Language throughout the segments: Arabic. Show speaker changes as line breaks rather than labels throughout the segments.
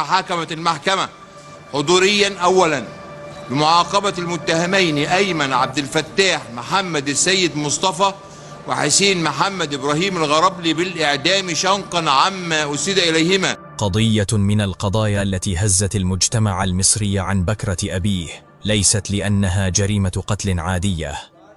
حكمت المحكمة حضوريا أولا بمعاقبة المتهمين أيمن عبد الفتاح محمد السيد مصطفى وحسين محمد إبراهيم الغربلي بالإعدام شنقا عما أسيد إليهما.
قضية من القضايا التي هزت المجتمع المصري عن بكرة أبيه، ليست لأنها جريمة قتل عادية،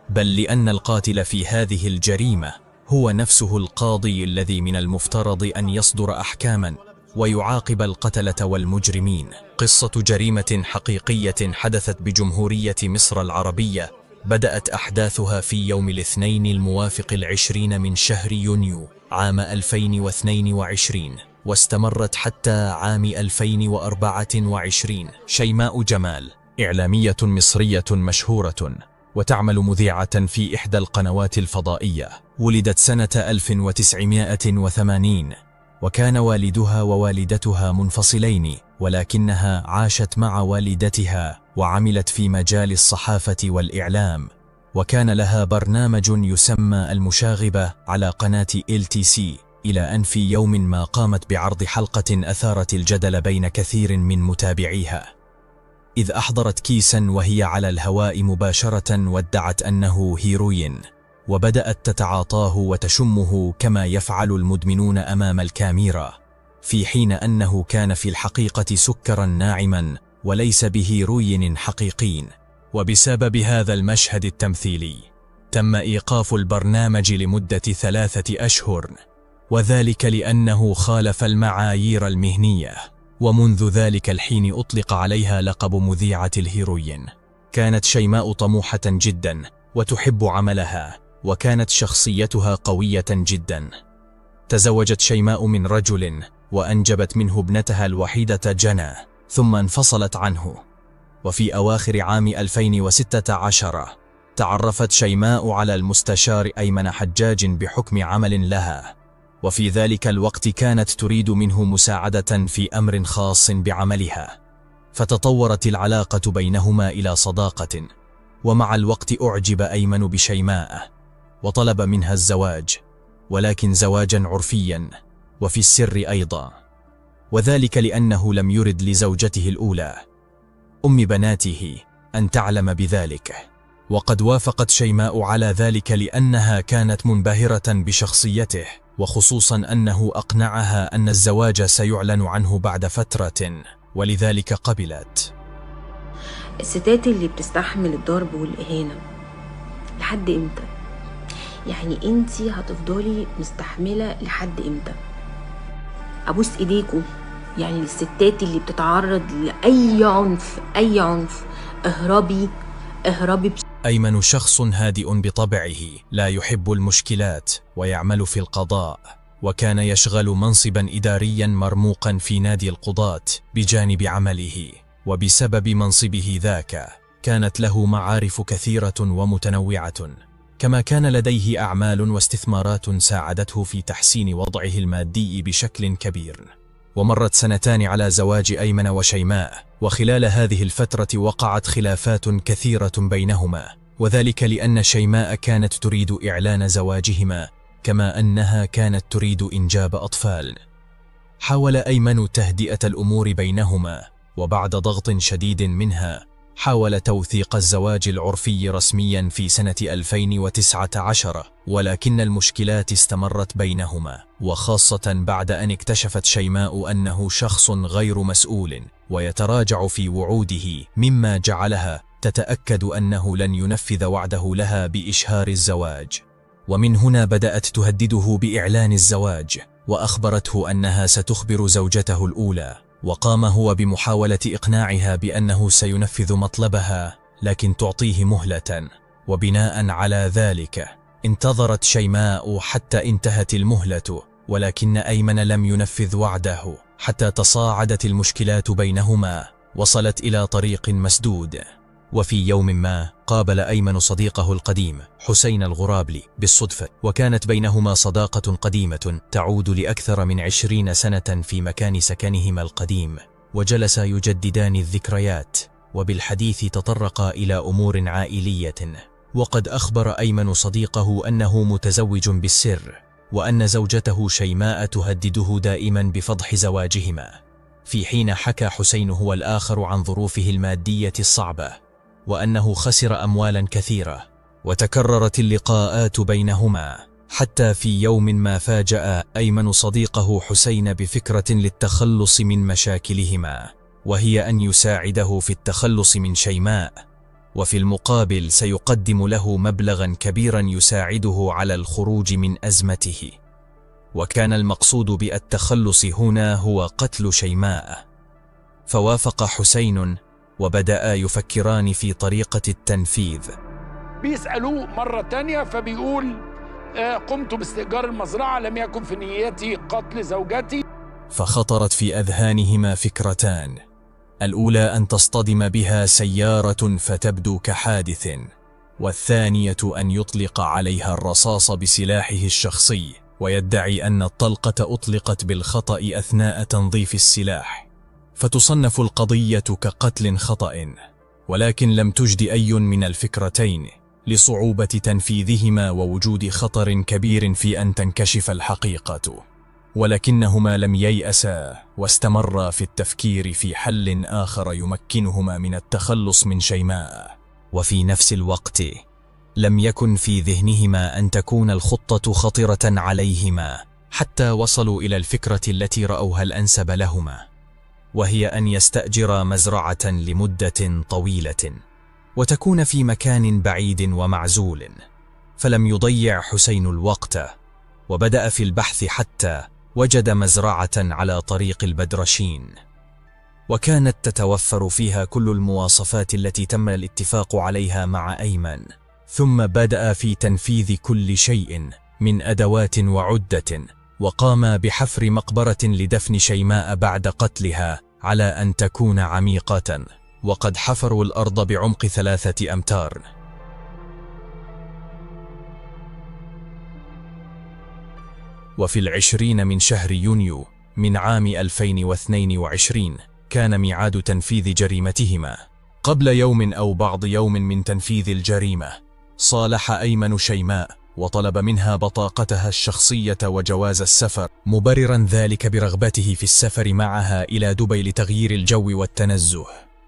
بل لأن القاتل في هذه الجريمة هو نفسه القاضي الذي من المفترض أن يصدر أحكاما ويعاقب القتلة والمجرمين. قصة جريمة حقيقية حدثت بجمهورية مصر العربية، بدأت أحداثها في يوم الاثنين الموافق 20 من شهر يونيو عام 2022 واستمرت حتى عام 2024. شيماء جمال إعلامية مصرية مشهورة وتعمل مذيعة في إحدى القنوات الفضائية. ولدت سنة 1980 وكان والدها ووالدتها منفصلين، ولكنها عاشت مع والدتها وعملت في مجال الصحافة والإعلام، وكان لها برنامج يسمى المشاغبة على قناة LTC، إلى أن في يوم ما قامت بعرض حلقة أثارت الجدل بين كثير من متابعيها، إذ أحضرت كيسا وهي على الهواء مباشرة وادعت أنه هيروين، وبدأت تتعاطاه وتشمه كما يفعل المدمنون أمام الكاميرا، في حين أنه كان في الحقيقة سكرا ناعما وليس بهيروين حقيقي. وبسبب هذا المشهد التمثيلي تم إيقاف البرنامج لمدة 3 أشهر، وذلك لأنه خالف المعايير المهنية، ومنذ ذلك الحين أطلق عليها لقب مذيعة الهيروين. كانت شيماء طموحة جدا وتحب عملها، وكانت شخصيتها قوية جدا. تزوجت شيماء من رجل وأنجبت منه ابنتها الوحيدة جنى، ثم انفصلت عنه. وفي أواخر عام 2016 تعرفت شيماء على المستشار أيمن حجاج بحكم عمل لها، وفي ذلك الوقت كانت تريد منه مساعدة في أمر خاص بعملها، فتطورت العلاقة بينهما إلى صداقة، ومع الوقت أعجب أيمن بشيماء وطلب منها الزواج، ولكن زواجا عرفيا وفي السر أيضا، وذلك لأنه لم يرد لزوجته الأولى أم بناته أن تعلم بذلك. وقد وافقت شيماء على ذلك لأنها كانت منبهرة بشخصيته، وخصوصا أنه أقنعها أن الزواج سيعلن عنه بعد فترة، ولذلك قبلت.
الستات اللي بتستحمل الضرب والإهانة لحد إمتى؟ يعني انتي هتفضلي مستحملة لحد إمتى؟ أبوس إيديكوا يعني للستات اللي بتتعرض لأي عنف، أي عنف، اهربي.
أيمن شخص هادئ بطبعه، لا يحب المشكلات ويعمل في القضاء، وكان يشغل منصبا إداريا مرموقا في نادي القضاة بجانب عمله، وبسبب منصبه ذاك كانت له معارف كثيرة ومتنوعة، كما كان لديه أعمال واستثمارات ساعدته في تحسين وضعه المادي بشكل كبير. ومرت 2 سنين على زواج أيمن وشيماء، وخلال هذه الفترة وقعت خلافات كثيرة بينهما، وذلك لأن شيماء كانت تريد إعلان زواجهما، كما أنها كانت تريد إنجاب أطفال. حاول أيمن تهدئة الأمور بينهما، وبعد ضغط شديد منها حاول توثيق الزواج العرفي رسميا في سنة 2019، ولكن المشكلات استمرت بينهما، وخاصة بعد أن اكتشفت شيماء أنه شخص غير مسؤول ويتراجع في وعوده، مما جعلها تتأكد أنه لن ينفذ وعده لها بإشهار الزواج. ومن هنا بدأت تهدده بإعلان الزواج، وأخبرته أنها ستخبر زوجته الأولى، وقام هو بمحاولة إقناعها بأنه سينفذ مطلبها، لكن تعطيه مهلة. وبناء على ذلك انتظرت شيماء حتى انتهت المهلة، ولكن أيمن لم ينفذ وعده حتى تصاعدت المشكلات بينهما، وصلت إلى طريق مسدود. وفي يوم ما قابل أيمن صديقه القديم حسين الغرابلي بالصدفة، وكانت بينهما صداقة قديمة تعود لأكثر من 20 سنة في مكان سكنهما القديم، وجلسا يجددان الذكريات، وبالحديث تطرقا إلى أمور عائلية. وقد أخبر أيمن صديقه أنه متزوج بالسر، وأن زوجته شيماء تهدده دائما بفضح زواجهما، في حين حكى حسين هو الآخر عن ظروفه المادية الصعبة، وأنه خسر أموالا كثيرة. وتكررت اللقاءات بينهما، حتى في يوم ما فاجأ أيمن صديقه حسين بفكرة للتخلص من مشاكلهما، وهي أن يساعده في التخلص من شيماء، وفي المقابل سيقدم له مبلغا كبيرا يساعده على الخروج من أزمته. وكان المقصود بالتخلص هنا هو قتل شيماء. فوافق حسين، وبدأ يفكران في طريقة التنفيذ.
بيسألوه مرة تانية فبيقول قمت باستئجار المزرعة، لم يكن في نيتي قتل زوجتي.
فخطرت في أذهانهما فكرتان، الأولى أن تصطدم بها سيارة فتبدو كحادث، والثانية أن يطلق عليها الرصاص بسلاحه الشخصي ويدعي أن الطلقة أطلقت بالخطأ أثناء تنظيف السلاح، فتصنف القضية كقتل خطأ. ولكن لم تجد أي من الفكرتين لصعوبة تنفيذهما ووجود خطر كبير في أن تنكشف الحقيقة. ولكنهما لم ييأسا، واستمرا في التفكير في حل آخر يمكنهما من التخلص من شيماء. وفي نفس الوقت لم يكن في ذهنهما أن تكون الخطة خطرة عليهما، حتى وصلوا إلى الفكرة التي رأوها الأنسب لهما، وهي أن يستأجر مزرعة لمدة طويلة وتكون في مكان بعيد ومعزول. فلم يضيع حسين الوقت، وبدأ في البحث حتى وجد مزرعة على طريق البدرشين، وكانت تتوفر فيها كل المواصفات التي تم الاتفاق عليها مع أيمن. ثم بدأ في تنفيذ كل شيء من أدوات وعدة، وقام بحفر مقبرة لدفن شيماء بعد قتلها على أن تكون عميقة، وقد حفروا الأرض بعمق 3 أمتار. وفي 20 من شهر يونيو من عام 2022 كان ميعاد تنفيذ جريمتهما. قبل يوم أو بعض يوم من تنفيذ الجريمة، صالح أيمن شيماء وطلب منها بطاقتها الشخصية وجواز السفر، مبررا ذلك برغبته في السفر معها إلى دبي لتغيير الجو والتنزه.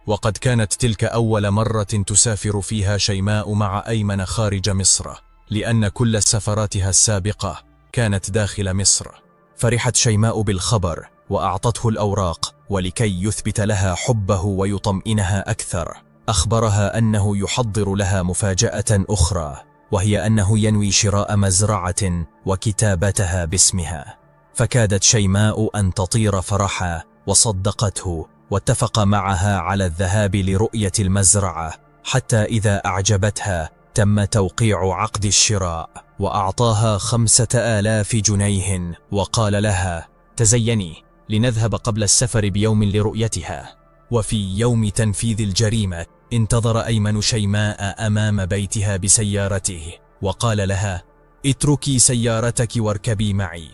وقد كانت تلك أول مرة تسافر فيها شيماء مع أيمن خارج مصر، لأن كل سفراتها السابقة كانت داخل مصر. فرحت شيماء بالخبر وأعطته الأوراق، ولكي يثبت لها حبه ويطمئنها أكثر أخبرها أنه يحضر لها مفاجأة أخرى، وهي أنه ينوي شراء مزرعة وكتابتها باسمها. فكادت شيماء أن تطير فرحا، وصدقته واتفق معها على الذهاب لرؤية المزرعة، حتى إذا أعجبتها تم توقيع عقد الشراء، وأعطاها 5000 جنيه، وقال لها تزيني لنذهب قبل السفر بيوم لرؤيتها. وفي يوم تنفيذ الجريمة انتظر أيمن شيماء أمام بيتها بسيارته، وقال لها اتركي سيارتك واركبي معي.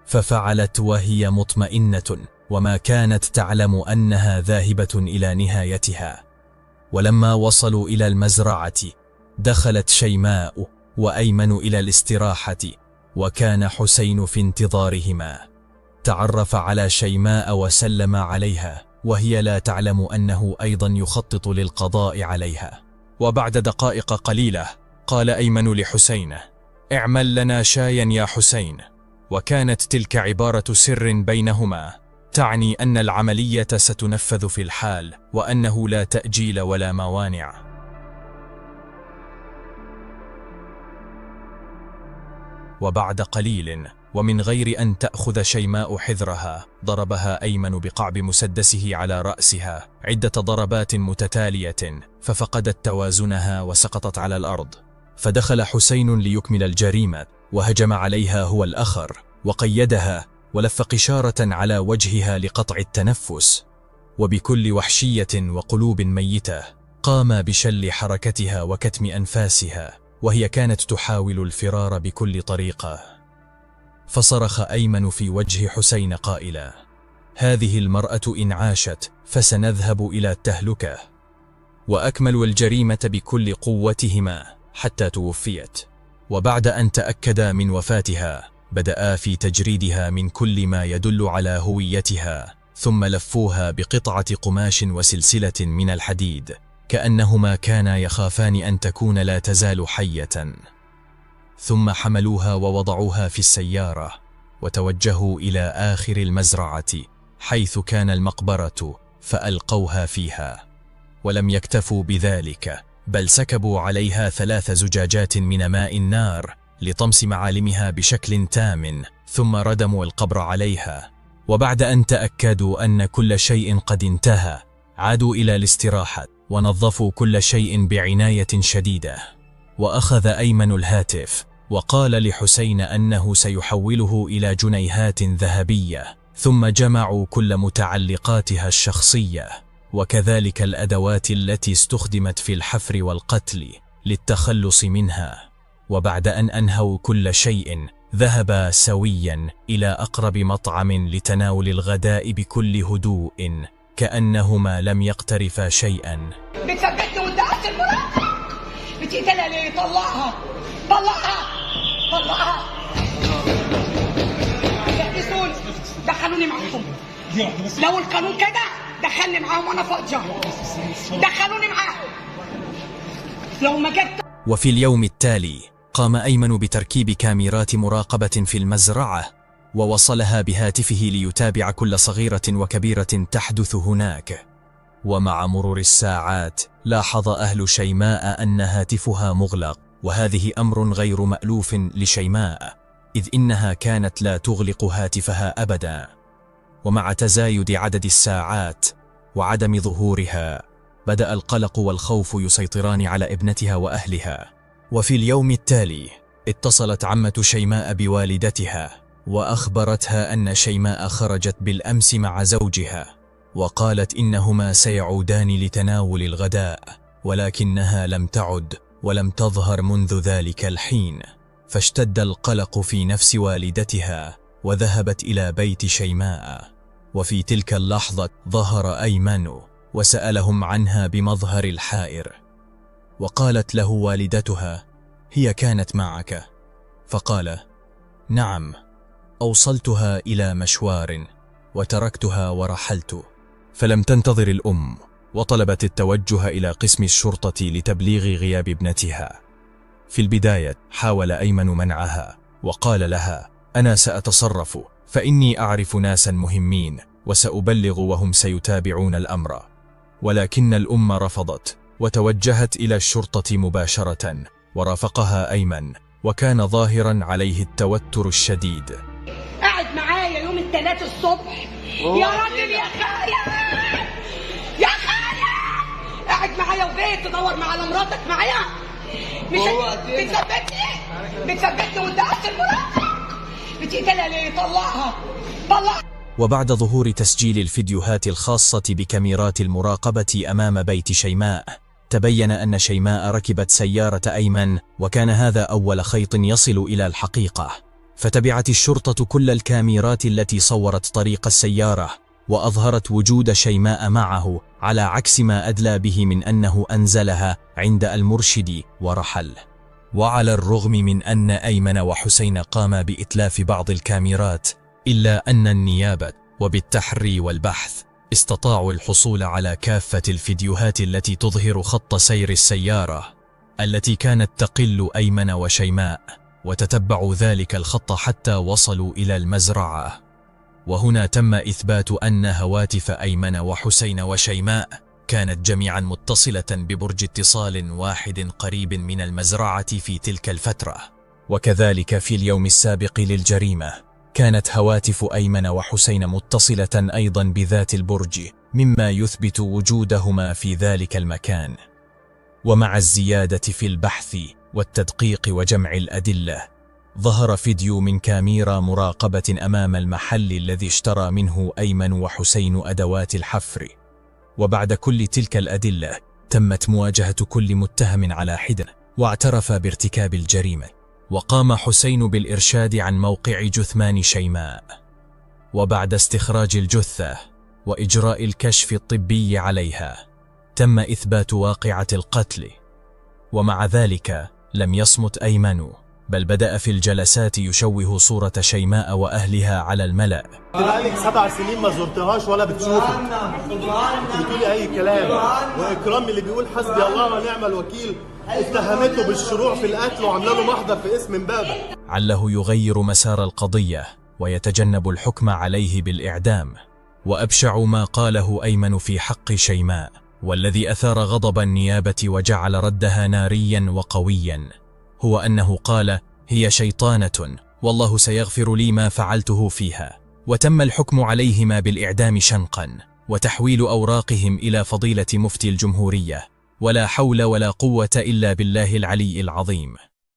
ففعلت وهي مطمئنة، وما كانت تعلم أنها ذاهبة إلى نهايتها. ولما وصلوا إلى المزرعة دخلت شيماء وأيمن إلى الاستراحة، وكان حسين في انتظارهما. تعرف على شيماء وسلم عليها، وهي لا تعلم أنه أيضا يخطط للقضاء عليها. وبعد دقائق قليلة قال أيمن لحسين اعمل لنا شايا يا حسين. وكانت تلك عبارة سر بينهما، تعني أن العملية ستنفذ في الحال، وأنه لا تأجيل ولا موانع. وبعد قليل ومن غير أن تأخذ شيماء حذرها، ضربها أيمن بقعب مسدسه على رأسها 10 ضربات متتالية، ففقدت توازنها وسقطت على الأرض. فدخل حسين ليكمل الجريمة، وهجم عليها هو الآخر، وقيدها ولف قشارة على وجهها لقطع التنفس. وبكل وحشية وقلوب ميتة قام بشل حركتها وكتم أنفاسها، وهي كانت تحاول الفرار بكل طريقة. فصرخ أيمن في وجه حسين قائلا هذه المرأة إن عاشت فسنذهب إلى التهلكة. وأكملوا الجريمة بكل قوتهما حتى توفيت. وبعد أن تأكدا من وفاتها بدأ في تجريدها من كل ما يدل على هويتها، ثم لفوها بقطعة قماش وسلسلة من الحديد، كأنهما كانا يخافان أن تكون لا تزال حية. ثم حملوها ووضعوها في السيارة، وتوجهوا إلى آخر المزرعة حيث كان المقبرة، فألقوها فيها. ولم يكتفوا بذلك، بل سكبوا عليها 3 زجاجات من ماء النار لطمس معالمها بشكل تام، ثم ردموا القبر عليها. وبعد أن تأكدوا أن كل شيء قد انتهى، عادوا إلى الاستراحة ونظفوا كل شيء بعناية شديدة. وأخذ أيمن الهاتف وقال لحسين أنه سيحوله إلى جنيهات ذهبية، ثم جمعوا كل متعلقاتها الشخصية وكذلك الأدوات التي استخدمت في الحفر والقتل للتخلص منها. وبعد أن أنهوا كل شيء، ذهبا سويا إلى أقرب مطعم لتناول الغداء بكل هدوء، كأنهما لم يقترفا شيئا.
بتثبتني وادعت المراقبة، بتقتلها ليه؟ طلعها طلعها طلعها. يحبسوني، دخلوني معاكم. لو القانون كده دخلني معاهم وانا فاضيه، دخلوني معاهم. لو ما جبت.
وفي اليوم التالي قام أيمن بتركيب كاميرات مراقبة في المزرعة، ووصلها بهاتفه ليتابع كل صغيرة وكبيرة تحدث هناك. ومع مرور الساعات لاحظ أهل شيماء أن هاتفها مغلق، وهذه أمر غير مألوف لشيماء، إذ إنها كانت لا تغلق هاتفها أبدا. ومع تزايد عدد الساعات وعدم ظهورها، بدأ القلق والخوف يسيطران على ابنتها وأهلها. وفي اليوم التالي اتصلت عمة شيماء بوالدتها وأخبرتها أن شيماء خرجت بالأمس مع زوجها، وقالت إنهما سيعودان لتناول الغداء، ولكنها لم تعد ولم تظهر منذ ذلك الحين. فاشتد القلق في نفس والدتها وذهبت إلى بيت شيماء. وفي تلك اللحظة ظهر أيمن وسألهم عنها بمظهر الحائر، وقالت له والدتها: هي كانت معك؟ فقال: نعم، أوصلتها إلى مشوار وتركتها ورحلت. فلم تنتظر الأم وطلبت التوجه إلى قسم الشرطة لتبليغ غياب ابنتها. في البداية حاول أيمن منعها وقال لها: أنا سأتصرف، فإني أعرف ناسا مهمين وسأبلغ وهم سيتابعون الأمر. ولكن الأم رفضت وتوجهت إلى الشرطة مباشرة، ورافقها أيمن، وكان ظاهرا عليه التوتر الشديد.
قاعد معايا يوم الثلاث الصبح يا راجل يا خايف يا خايف، قاعد معايا وجاي تدور على مراتك معايا، مش بتثبتني وادعت المراقبة، بتقتلها ليه؟ طلعها طلعها.
وبعد ظهور تسجيل الفيديوهات الخاصة بكاميرات المراقبة أمام بيت شيماء، تبين أن شيماء ركبت سيارة أيمن، وكان هذا أول خيط يصل إلى الحقيقة. فتبعت الشرطة كل الكاميرات التي صورت طريق السيارة، وأظهرت وجود شيماء معه، على عكس ما أدلى به من أنه أنزلها عند المرشد ورحل. وعلى الرغم من أن أيمن وحسين قاما بإتلاف بعض الكاميرات، إلا أن النيابة وبالتحري والبحث استطاعوا الحصول على كافة الفيديوهات التي تظهر خط سير السيارة التي كانت تقل أيمن وشيماء، وتتبعوا ذلك الخط حتى وصلوا إلى المزرعة. وهنا تم إثبات أن هواتف أيمن وحسين وشيماء كانت جميعا متصلة ببرج اتصال واحد قريب من المزرعة في تلك الفترة. وكذلك في اليوم السابق للجريمة كانت هواتف أيمن وحسين متصلة أيضا بذات البرج، مما يثبت وجودهما في ذلك المكان. ومع الزيادة في البحث والتدقيق وجمع الأدلة، ظهر فيديو من كاميرا مراقبة أمام المحل الذي اشترى منه أيمن وحسين أدوات الحفر. وبعد كل تلك الأدلة تمت مواجهة كل متهم على حدة، واعترف بارتكاب الجريمة. وقام حسين بالإرشاد عن موقع جثمان شيماء. وبعد استخراج الجثة وإجراء الكشف الطبي عليها، تم إثبات واقعة القتل. ومع ذلك لم يصمت أيمن، بل بدأ في الجلسات يشوه صورة شيماء وأهلها على الملأ.
بقالك 7 سنين ما زرتهاش ولا بتشوفها، بتقولي أي كلام. وإكرام اللي بيقول حسبي الله ونعم الوكيل اتهمته بالشروع في القتل وعمله له محضر في اسم امبابة.
عله يغير مسار القضية ويتجنب الحكم عليه بالإعدام. وأبشع ما قاله أيمن في حق شيماء، والذي أثار غضب النيابة وجعل ردها ناريا وقويا، هو أنه قال: هي شيطانة والله سيغفر لي ما فعلته فيها. وتم الحكم عليهما بالإعدام شنقا، وتحويل أوراقهم إلى فضيلة مفتي الجمهورية. ولا حول ولا قوة إلا بالله العلي العظيم.